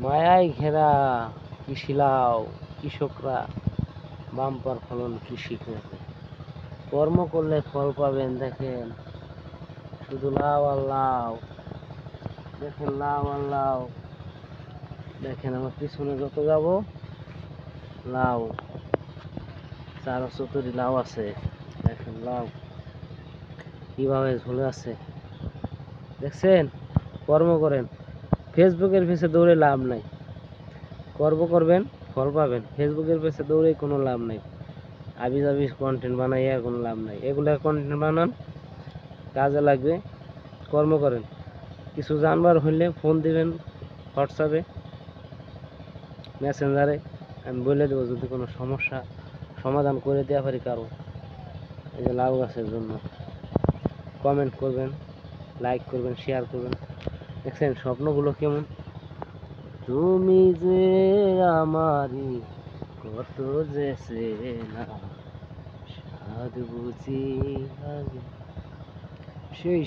মায়ায় ঘেরা কৃষি লাউ, কৃষকরা বাম্পার ফলন কৃষি করে, কর্ম করলে ফল পাবেন। দেখেন শুধু লাউ আর লাউ, দেখেন লাউ আর লাউ, দেখেন আমার পিছনে যত যাব লাউ, চার চতুরি লাউ আছে। দেখেন লাউ কিভাবে ঝুলে আছে, দেখছেন। কর্ম করেন, ফেসবুকের পিছে দৌড়ে লাভ নাই। কর্ম করবেন, ফল পাবেন। ফেসবুকের পিছে দৌড়ে কোনো লাভ নাই, আবি যাবি কন্টেন্ট বানাইয়া কোনো লাভ নাই। এগুলা কন্টেন্ট বানান, কাজে লাগবে। কর্ম করেন। কিছু জানবার হলে ফোন দিবেন হোয়াটসঅ্যাপে, মেসেঞ্জারে, আমি বলে দেবো যদি কোনো সমস্যা সমাধান করে দেওয়া পারি কারো। এই যে লাউ গাছের জন্য কমেন্ট করবেন, লাইক করবেন, শেয়ার করবেন। দেখছেন স্বপ্নগুলো কেমন। তুমি যে আমারই কত যে চেনা, সাধ বুঝি আগে। সেই